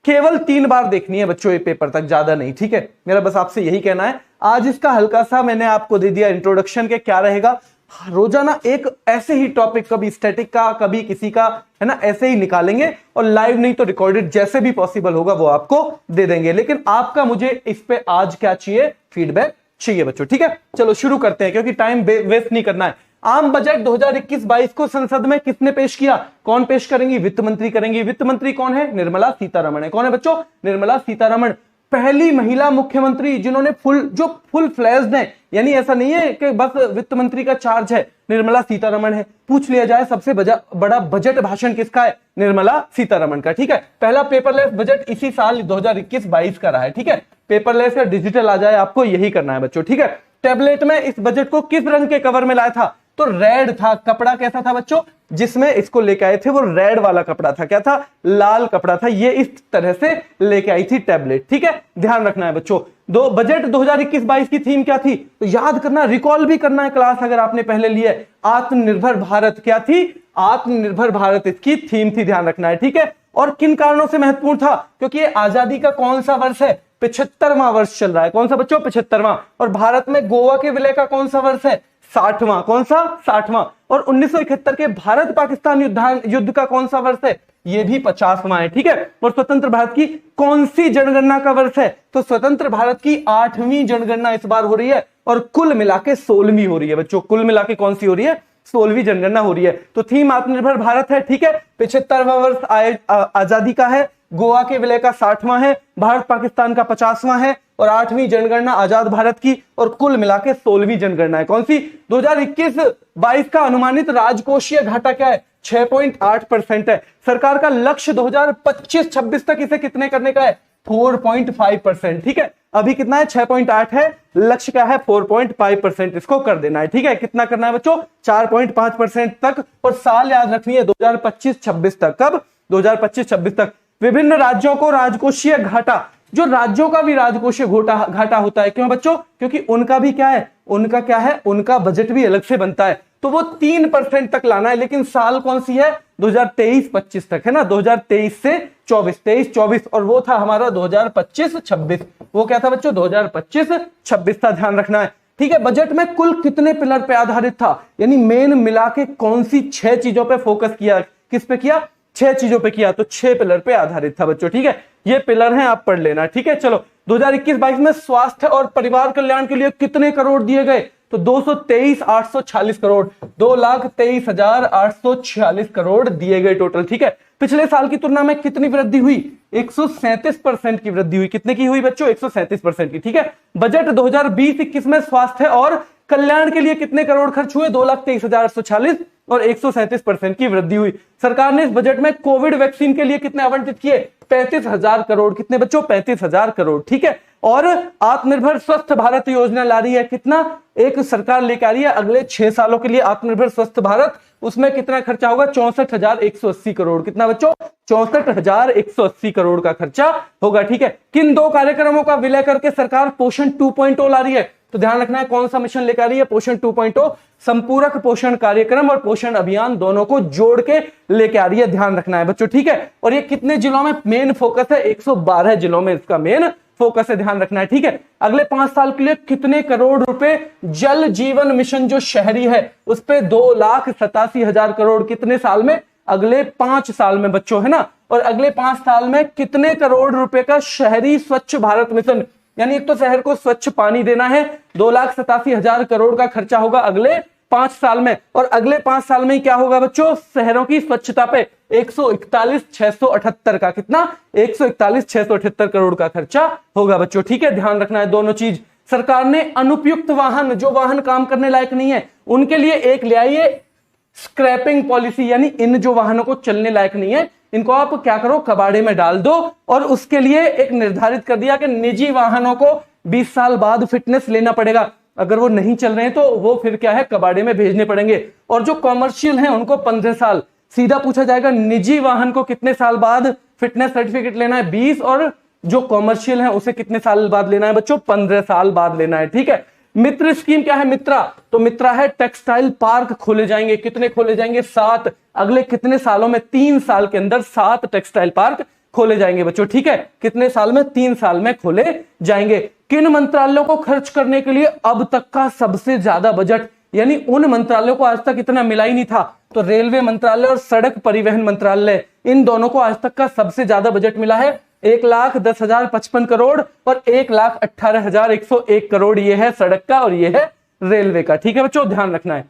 केवल 3 बार देखनी है बच्चों ये पेपर तक, ज्यादा नहीं, ठीक है। मेरा बस आपसे यही कहना है। आज इसका हल्का सा मैंने आपको दे दिया इंट्रोडक्शन के क्या रहेगा। रोजाना एक ऐसे ही टॉपिक, कभी स्टैटिक का कभी किसी का, है ना, ऐसे ही निकालेंगे और लाइव नहीं तो रिकॉर्डेड, जैसे भी पॉसिबल होगा वो आपको दे देंगे। लेकिन आपका मुझे इस पे आज क्या चाहिए, फीडबैक चाहिए बच्चों, ठीक है। चलो शुरू करते हैं क्योंकि टाइम वेस्ट नहीं करना है। आम बजट 2021-22 को संसद में किसने पेश किया? कौन पेश करेंगी? वित्त मंत्री करेंगी। वित्त मंत्री कौन है? निर्मला सीतारमण है। कौन है बच्चों? निर्मला सीतारमण। पहली महिला मुख्यमंत्री जिन्होंने फुल फ्लैश्ड है, यानी ऐसा नहीं है कि बस वित्त मंत्री का चार्ज है, निर्मला सीतारमण है। पूछ लिया जाए सबसे बड़ा बजट भाषण किसका है? निर्मला सीतारमण का, ठीक है। पहला पेपरलेस बजट इसी साल 2021-22 का रहा है, ठीक है। पेपरलेस या डिजिटल आ जाए, आपको यही करना है बच्चों, ठीक है। टैबलेट में इस बजट को किस रंग के कवर में लाया था? तो रेड था। कपड़ा कैसा था बच्चों जिसमें इसको लेके आए थे? वो रेड वाला कपड़ा था। क्या था? लाल कपड़ा था। ये इस तरह से लेके आई थी टैबलेट, ठीक है। ध्यान रखना है बच्चों। बजट 2021-22 की थीम क्या थी? तो याद करना, रिकॉल भी करना है क्लास अगर आपने पहले लिया है। आत्मनिर्भर भारत। क्या थी? आत्मनिर्भर भारत इसकी थीम थी, ध्यान रखना है, ठीक है। और किन कारणों से महत्वपूर्ण था? क्योंकि ये आजादी का कौन सा वर्ष है? 75वां वर्ष चल रहा है। कौन सा बच्चों? 75वां। और भारत में गोवा के विलय का कौन सा वर्ष है? 60वां। कौन सा? 60वां। और 1971 के भारत पाकिस्तान युद्ध का कौन सा वर्ष है? ये भी 50वां है, ठीक है। और स्वतंत्र भारत की कौन सी जनगणना का वर्ष है? तो स्वतंत्र भारत की 8वीं जनगणना इस बार हो रही है और कुल मिलाके 16वीं हो रही है बच्चों। कुल मिलाके कौन सी हो रही है? 16वीं जनगणना हो रही है। तो थीम आत्मनिर्भर भारत है, ठीक है। 75वां वर्ष आजादी का है, गोवा के विलय का 60वां है, भारत पाकिस्तान का 50वां है और 8वीं जनगणना आजाद भारत की, और कुल मिलाके 16वीं जनगणना है। कौन सी? 2021-22 का अनुमानित राजकोषीय घाटा क्या है? 6.8% है। सरकार का लक्ष्य 2025-26 तक इसे कितने करने का है? 4.5%, ठीक है। अभी कितना है? 6.8 है। लक्ष्य क्या है? 4.5%। इसको कर देना है, ठीक है। कितना करना है बच्चों? 4.5% तक। और साल याद रखनी है 2025-26 तक। कब? 2025-26 तक। विभिन्न राज्यों को राजकोषीय घाटा, जो राज्यों का भी राजकोषीय घाटा होता है। क्यों बच्चों? क्योंकि उनका भी क्या है? उनका क्या है? उनका बजट भी अलग से बनता है। तो वो 3% तक लाना है। लेकिन साल कौन सी है? 2023-25 तक, है ना। 2023 से 23-24 और वो था हमारा 2025-26। वो क्या था बच्चों? 2025-26 था, ध्यान रखना है, ठीक है। बजट में कुल कितने पिलर पे आधारित था? यानी मेन मिला के कौन सी 6 चीजों पे फोकस किया? किस पे किया? 6 चीजों पे किया। तो 6 पिलर पे आधारित था बच्चों, ठीक है। ये पिलर हैं, आप पढ़ लेना, ठीक है। चलो 2021-22 में स्वास्थ्य और परिवार कल्याण के लिए कितने करोड़ दिए गए? तो 223,846 करोड़, 2,23,846 करोड़ दिए गए टोटल, ठीक है। पिछले साल की तुलना में कितनी वृद्धि हुई? 137% की वृद्धि हुई। कितने की हुई बच्चों? 137% की, ठीक है। बजट 2020-21 में स्वास्थ्य और कल्याण के लिए कितने करोड़ खर्च हुए? 2,23,846 और 137% की वृद्धि हुई। सरकार ने इस बजट में कोविड वैक्सीन के लिए कितने आवंटित किए? 35,000 करोड़। कितने बच्चों? 35,000 करोड़, ठीक है। और आत्मनिर्भर स्वस्थ भारत योजना ला रही है। कितना? एक सरकार लेकर आ रही है अगले 6 सालों के लिए आत्मनिर्भर स्वस्थ भारत। उसमें कितना खर्चा होगा? 64,180 करोड़। कितना बच्चों? 64,180 करोड़ का खर्चा होगा, ठीक है। किन 2 कार्यक्रमों का विलय करके सरकार पोषण 2.0 ला रही है? तो ध्यान रखना है कौन सा मिशन लेकर आ रही है? पोषण 2.0। संपूरक पोषण कार्यक्रम और पोषण अभियान दोनों को जोड़ के लेके आ रही है, ध्यान रखना है बच्चों, ठीक है। और ये कितने जिलों में मेन फोकस है? 112 जिलों में इसका मेन फोकस है, ध्यान रखना है, ठीक है। अगले 5 साल के लिए कितने करोड़ रुपए जल जीवन मिशन जो शहरी है उस पे 2,87,000 करोड़। कितने साल में? अगले 5 साल में बच्चों, है ना। और अगले 5 साल में कितने करोड़ रुपए का शहरी स्वच्छ भारत मिशन, यानी एक तो शहर को स्वच्छ पानी देना है, 2,87,000 करोड़ का खर्चा होगा अगले 5 साल में। और अगले 5 साल में क्या होगा बच्चों? शहरों की स्वच्छता पे 141,678 का, कितना? 141,678 करोड़ का खर्चा होगा बच्चों, ठीक है। ध्यान रखना है दोनों चीज। सरकार ने अनुपयुक्त वाहन, जो वाहन काम करने लायक नहीं है, उनके लिए एक ले आई है स्क्रैपिंग पॉलिसी, यानी इन जो वाहनों को चलने लायक नहीं है इनको आप क्या करो? कबाड़े में डाल दो। और उसके लिए एक निर्धारित कर दिया कि निजी वाहनों को 20 साल बाद फिटनेस लेना पड़ेगा। अगर वो नहीं चल रहे हैं तो वो फिर क्या है? कबाड़े में भेजने पड़ेंगे। और जो कॉमर्शियल हैं उनको 15 साल। सीधा पूछा जाएगा निजी वाहन को कितने साल बाद फिटनेस सर्टिफिकेट लेना है? 20। और जो कॉमर्शियल है उसे कितने साल बाद लेना है बच्चों? 15 साल बाद लेना है, ठीक है। मित्र स्कीम क्या है? मित्रा, तो मित्रा है टेक्सटाइल पार्क खोले जाएंगे। कितने खोले जाएंगे? 7। अगले कितने सालों में? 3 साल के अंदर 7 टेक्सटाइल पार्क खोले जाएंगे बच्चों, ठीक है। कितने साल में? 3 साल में खोले जाएंगे। किन मंत्रालयों को खर्च करने के लिए अब तक का सबसे ज्यादा बजट, यानी उन मंत्रालयों को आज तक इतना मिला ही नहीं था, तो रेलवे मंत्रालय और सड़क परिवहन मंत्रालय, इन दोनों को आज तक का सबसे ज्यादा बजट मिला है 1,10,055 करोड़ और 1,18,101 करोड़। ये है सड़क का और ये है रेलवे का, ठीक है बच्चों, ध्यान रखना है।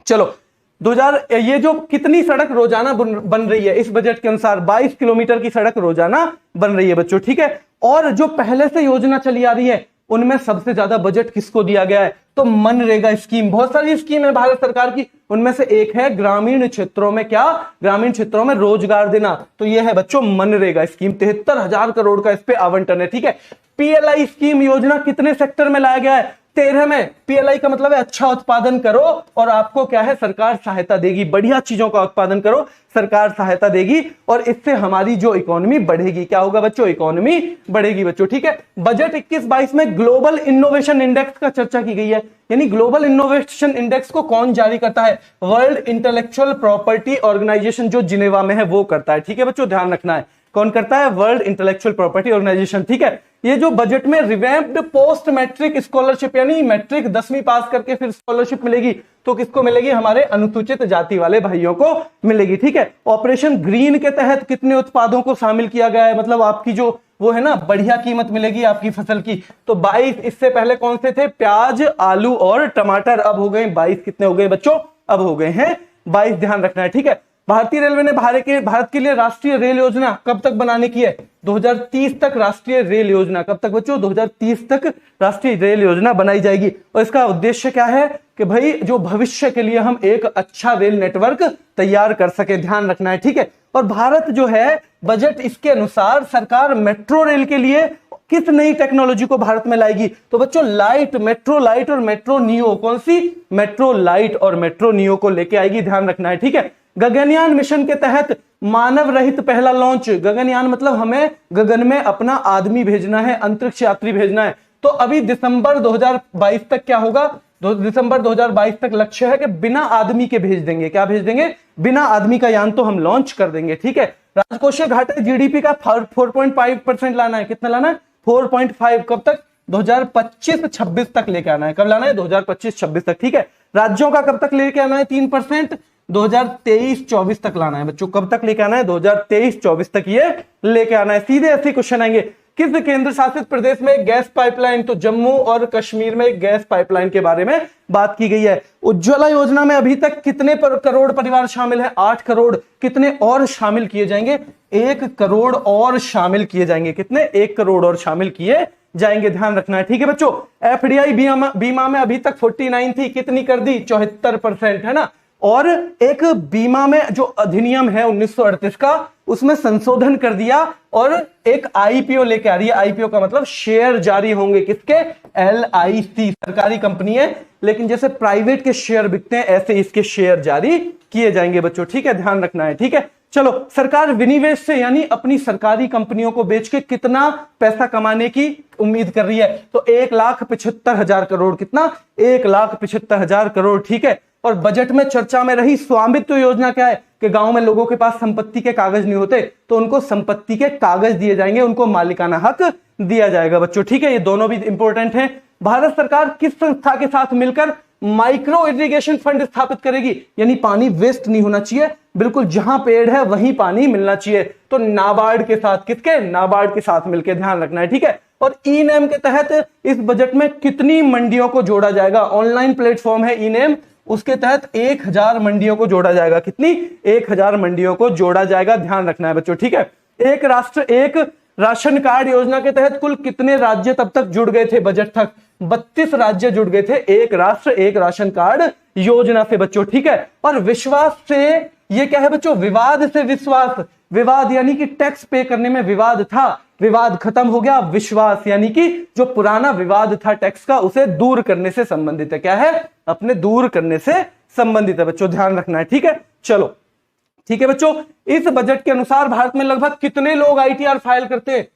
चलो 2000 ये जो कितनी सड़क रोजाना बन रही है इस बजट के अनुसार, 22 किलोमीटर की सड़क रोजाना बन रही है बच्चों, ठीक है। और जो पहले से योजना चली आ रही है उनमें सबसे ज्यादा बजट किसको दिया गया है? तो मनरेगा स्कीम। बहुत सारी स्कीम है भारत सरकार की, उनमें से एक है ग्रामीण क्षेत्रों में क्या? ग्रामीण क्षेत्रों में रोजगार देना। तो यह है बच्चों मनरेगा स्कीम, 73,000 करोड़ का इस पे आवंटन है, ठीक है। पीएलआई स्कीम योजना कितने सेक्टर में लाया गया है? 13 में। पीएलआई का मतलब है अच्छा उत्पादन करो और आपको क्या है? सरकार सहायता देगी। बढ़िया चीजों का उत्पादन करो, सरकार सहायता देगी और इससे हमारी जो इकोनॉमी बढ़ेगी। क्या होगा बच्चों? इकोनॉमी बढ़ेगी बच्चों, ठीक है। बजट 21-22 में ग्लोबल इनोवेशन इंडेक्स का चर्चा की गई है, यानी ग्लोबल इनोवेशन इंडेक्स को कौन जारी करता है? वर्ल्ड इंटेलेक्चुअल प्रॉपर्टी ऑर्गेनाइजेशन जो जिनेवा में है वो करता है, ठीक है बच्चों, ध्यान रखना है। कौन करता है? वर्ल्ड इंटेलेक्चुअल प्रॉपर्टी ऑर्गेनाइजेशन, ठीक है। ये जो बजट में रिवैम्प्ड पोस्ट मैट्रिक स्कॉलरशिप, यानी मैट्रिक 10वीं पास करके फिर स्कॉलरशिप मिलेगी, तो किसको मिलेगी? हमारे अनुसूचित जाति वाले भाइयों को मिलेगी, ठीक है। ऑपरेशन ग्रीन के तहत कितने उत्पादों को शामिल किया गया है? मतलब आपकी जो वो है ना बढ़िया कीमत मिलेगी आपकी फसल की, तो 22। इससे पहले कौन से थे? प्याज, आलू और टमाटर। अब हो गए 22। कितने हो गए बच्चों? अब हो गए हैं 22, ध्यान रखना है, ठीक है। भारतीय रेलवे ने भारत के लिए राष्ट्रीय रेल योजना कब तक बनाने की है? 2030 तक राष्ट्रीय रेल योजना। कब तक बच्चों? 2030 तक राष्ट्रीय रेल योजना बनाई जाएगी। और इसका उद्देश्य क्या है? कि भाई जो भविष्य के लिए हम एक अच्छा रेल नेटवर्क तैयार कर सके, ध्यान रखना है, ठीक है। और भारत जो है बजट इसके अनुसार सरकार मेट्रो रेल के लिए किस नई टेक्नोलॉजी को भारत में लाएगी? तो बच्चों लाइट, मेट्रो लाइट और मेट्रो नियो। कौन सी? मेट्रो लाइट और मेट्रो नियो को लेके आएगी, ध्यान रखना है, ठीक है। गगनयान मिशन के तहत मानव रहित पहला लॉन्च। गगनयान मतलब हमें गगन में अपना आदमी भेजना है, अंतरिक्ष यात्री भेजना है। तो अभी दिसंबर 2022 तक क्या होगा? दिसंबर 2022 तक लक्ष्य है कि बिना आदमी के भेज देंगे। क्या भेज देंगे? बिना आदमी का यान तो हम लॉन्च कर देंगे, ठीक है। राजकोषीय घाटे जीडीपी का 4.5% लाना है। कितना लाना है? 4.5। कब तक? 2025-26 तक लेके आना है। कब लाना है? 2025-26 तक, ठीक है। राज्यों का कब तक लेके आना है? 3%। 2023-24 तक लाना है बच्चों। कब तक लेके आना है? 2023-24 तक ये लेके आना है। सीधे ऐसे क्वेश्चन आएंगे। किस केंद्र शासित प्रदेश में गैस पाइपलाइन? तो जम्मू और कश्मीर में गैस पाइपलाइन के बारे में बात की गई है। उज्ज्वला योजना में अभी तक कितने करोड़ परिवार शामिल है? 8 करोड़। कितने और शामिल किए जाएंगे? 1 करोड़ और शामिल किए जाएंगे। कितने? 1 करोड़ और शामिल किए जाएंगे, ध्यान रखना है, ठीक है बच्चों। एफडीआई बीमा में अभी तक 49 थी, कितनी कर दी? 74%, है ना। और एक बीमा में जो अधिनियम है 1938 का, उसमें संशोधन कर दिया और एक आईपीओ लेके आ रही है। आईपीओ का मतलब शेयर जारी होंगे। किसके? एलआईसी सरकारी कंपनी है, लेकिन जैसे प्राइवेट के शेयर बिकते हैं ऐसे इसके शेयर जारी किए जाएंगे बच्चों, ठीक है, ध्यान रखना है, ठीक है। चलो, सरकार विनिवेश से यानी अपनी सरकारी कंपनियों को बेच के कितना पैसा कमाने की उम्मीद कर रही है? तो 1,75,000 करोड़। कितना? 1,75,000 करोड़, ठीक है। और बजट में चर्चा में रही स्वामित्व योजना क्या है? कि गांव में लोगों के पास संपत्ति के कागज नहीं होते, तो उनको संपत्ति के कागज दिए जाएंगे, उनको मालिकाना हक दिया जाएगा बच्चों, ठीक है। ये दोनों भी इंपॉर्टेंट हैं। भारत सरकार किस संस्था के साथ मिलकर माइक्रो इरिगेशन फंड स्थापित करेगी? यानी पानी वेस्ट नहीं होना चाहिए, बिल्कुल जहां पेड़ है वहीं पानी मिलना चाहिए। तो नाबार्ड के साथ। किसके? नाबार्ड के साथ मिलकर, ध्यान रखना है, ठीक है। और ई नेम के तहत इस बजट में कितनी मंडियों को जोड़ा जाएगा? ऑनलाइन प्लेटफॉर्म है ई नेम, उसके तहत 1000 मंडियों को जोड़ा जाएगा। कितनी? 1000 मंडियों को जोड़ा जाएगा, ध्यान रखना है बच्चों, ठीक है। एक राष्ट्र एक राशन कार्ड योजना के तहत कुल कितने राज्य तब तक जुड़ गए थे? बजट तक 32 राज्य जुड़ गए थे एक राष्ट्र एक राशन कार्ड योजना से बच्चों, ठीक है। और विश्वास से ये क्या है बच्चों? विवाद से विश्वास। विवाद यानी कि टैक्स पे करने में विवाद था, विवाद खत्म हो गया। विश्वास यानी कि जो पुराना विवाद था टैक्स का, उसे दूर करने से संबंधित है। क्या है? अपने दूर करने से संबंधित है बच्चों, ध्यान रखना है, ठीक है। चलो, ठीक है बच्चों। इस बजट के अनुसार भारत में लगभग कितने लोग आईटीआर फाइल करते हैं?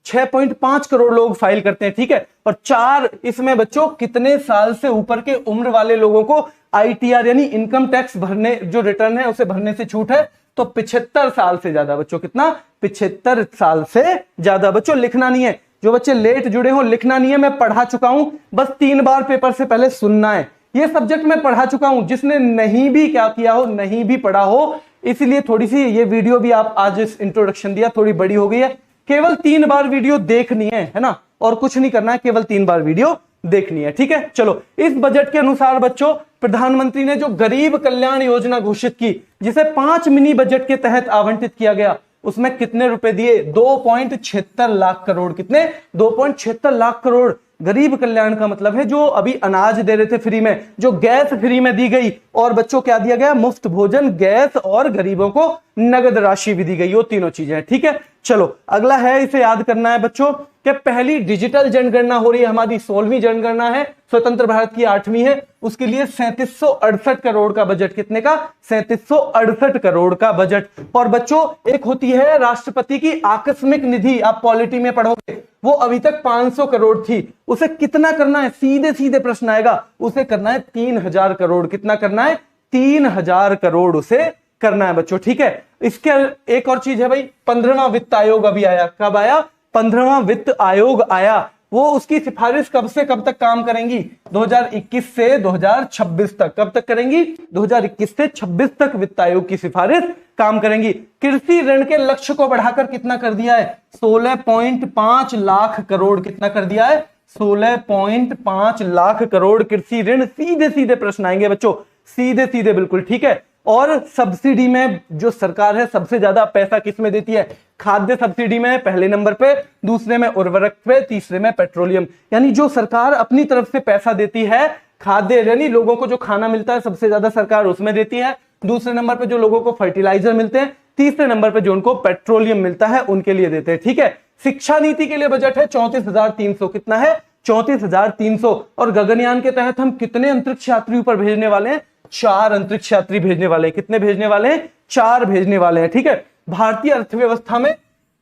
6.5 करोड़ लोग फाइल करते हैं, ठीक है। और 4 इसमें बच्चों कितने साल से ऊपर के उम्र वाले लोगों को आईटीआर यानी इनकम टैक्स भरने, जो रिटर्न है उसे भरने से छूट है? तो 75 साल से ज्यादा बच्चों, कितना, 75 साल से ज्यादा। बच्चों लिखना नहीं है, जो बच्चे लेट जुड़े हो लिखना नहीं है, मैं पढ़ा चुका हूं, बस 3 बार पेपर से पहले सुनना है। ये सब्जेक्ट मैं पढ़ा चुका हूं, जिसने नहीं भी क्या किया हो, नहीं भी पढ़ा हो, इसलिए थोड़ी सी ये वीडियो भी आप आज इस इंट्रोडक्शन दिया थोड़ी बड़ी हो गई है। केवल 3 बार वीडियो देखनी है ना, और कुछ नहीं करना है, केवल 3 बार वीडियो देखनी है, ठीक है। चलो, इस बजट के अनुसार बच्चों प्रधानमंत्री ने जो गरीब कल्याण योजना घोषित की, जिसे 5 मिनी बजट के तहत आवंटित किया गया, उसमें कितने रुपए दिए, 2.76 लाख करोड़। कितने, 2.76 लाख करोड़। गरीब कल्याण का मतलब है जो अभी अनाज दे रहे थे फ्री में, जो गैस फ्री में दी गई, और बच्चों क्या दिया गया, मुफ्त भोजन, गैस, और गरीबों को नगद राशि भी दी गई। वो तीनों चीजें हैं, ठीक है। चलो अगला है, इसे याद करना है बच्चों कि पहली डिजिटल जनगणना हो रही है, हमारी 16वीं जनगणना है, स्वतंत्र भारत की 8वीं है। उसके लिए 3768 करोड़ का बजट। कितने का, 3768 करोड़ का बजट। और बच्चों एक होती है राष्ट्रपति की आकस्मिक निधि, आप पॉलिटी में पढ़ोगे, वो अभी तक 500 करोड़ थी, उसे कितना करना है, सीधे सीधे प्रश्न आएगा, उसे करना है 3000 करोड़। कितना करना है, 3000 करोड़ उसे करना है बच्चों, ठीक है। इसके एक और चीज है भाई, 15वां वित्त आयोग अभी आया। कब आया, 15वां वित्त आयोग आया। वो उसकी सिफारिश कब से कब तक काम करेंगी, 2021 से 2026 तक। कब तक करेंगी, 2021 से 26 तक वित्त आयोग की सिफारिश काम करेंगी। कृषि ऋण के लक्ष्य को बढ़ाकर कितना कर दिया है, 16.5 लाख करोड़। कितना कर दिया है, 16.5 लाख करोड़ कृषि ऋण। सीधे सीधे प्रश्न आएंगे बच्चों, सीधे सीधे, बिल्कुल ठीक है। और सब्सिडी में जो सरकार है सबसे ज्यादा पैसा किस में देती है, खाद्य सब्सिडी में पहले नंबर पे, दूसरे में उर्वरक पे, तीसरे में पेट्रोलियम। यानी जो सरकार अपनी तरफ से पैसा देती है, खाद्य यानी लोगों को जो खाना मिलता है सबसे ज्यादा सरकार उसमें देती है, दूसरे नंबर पे जो लोगों को फर्टिलाइजर मिलते हैं, तीसरे नंबर पे जो उनको पेट्रोलियम मिलता है उनके लिए देते हैं, ठीक है। शिक्षा नीति के लिए बजट है 34,300। कितना है, 34,300। और गगनयान के तहत हम कितने अंतरिक्ष यात्री ऊपर भेजने वाले हैं, 4 अंतरिक्ष यात्री भेजने वाले हैं। कितने भेजने वाले हैं, 4 भेजने वाले हैं, ठीक है। भारतीय अर्थव्यवस्था में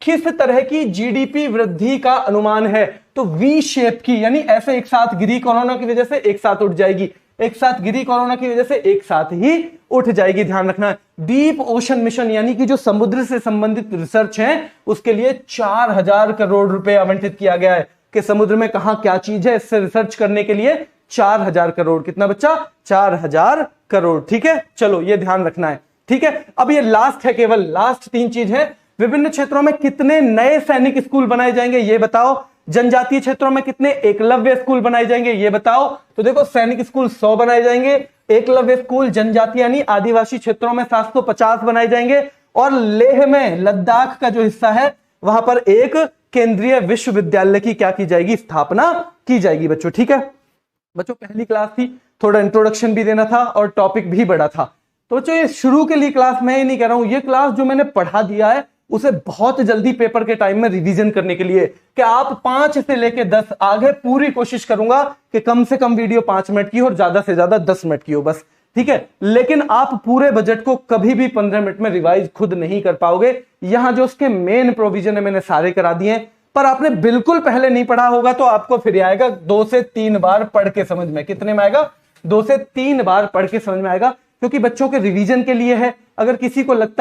किस तरह की जीडीपी वृद्धि का अनुमान है, तो वी शेप की, यानी ऐसे एक साथ गिरी कोरोना की वजह से एक साथ उठ जाएगी, एक साथ गिरी कोरोना की वजह से एक साथ ही उठ जाएगी, ध्यान रखना है। डीप ओशन मिशन यानी कि जो समुद्र से संबंधित रिसर्च है, उसके लिए 4000 करोड़ रुपए आवंटित किया गया है कि समुद्र में कहां क्या चीज है, इससे रिसर्च करने के लिए 4000 करोड़। कितना बच्चा, 4000 करोड़, ठीक है। चलो ये ध्यान रखना है, ठीक है। अब ये लास्ट है, केवल लास्ट 3 चीज है। विभिन्न क्षेत्रों में कितने नए सैनिक स्कूल बनाए जाएंगे, ये बताओ। जनजातीय क्षेत्रों में कितने एकलव्य स्कूल बनाए जाएंगे, ये बताओ। तो देखो, सैनिक स्कूल 100 बनाए जाएंगे, एकलव्य स्कूल जनजातीय यानी आदिवासी क्षेत्रों में 750 बनाए जाएंगे, और लेह में, लद्दाख का जो हिस्सा है, वहां पर एक केंद्रीय विश्वविद्यालय की क्या की जाएगी, स्थापना की जाएगी बच्चों, ठीक है। बच्चों पहली क्लास थी, थोड़ा इंट्रोडक्शन भी देना था और टॉपिक भी बड़ा था। तो बच्चों ये शुरू के लिए क्लास मैं ये नहीं कह रहा हूं, ये क्लास जो मैंने पढ़ा दिया है उसे बहुत जल्दी पेपर के टाइम में रिवीजन करने के लिए, कि आप 5 से लेके 10 आगे पूरी कोशिश करूंगा कि कम से कम वीडियो 5 मिनट की हो और ज्यादा से ज्यादा 10 मिनट की हो बस, ठीक है। लेकिन आप पूरे बजट को कभी भी 15 मिनट में रिवाइज खुद नहीं कर पाओगे। यहां जो उसके मेन प्रोविजन है मैंने सारे करा दिए हैं, पर आपने बिल्कुल पहले नहीं पढ़ा होगा तो आपको फिर आएगा 2 से 3 बार पढ़ के समझ में। कितने में आएगा, 2 से 3 बार पढ़ के समझ में आएगा, क्योंकि बच्चों के रिवीजन के लिए है। अगर किसी को लगता है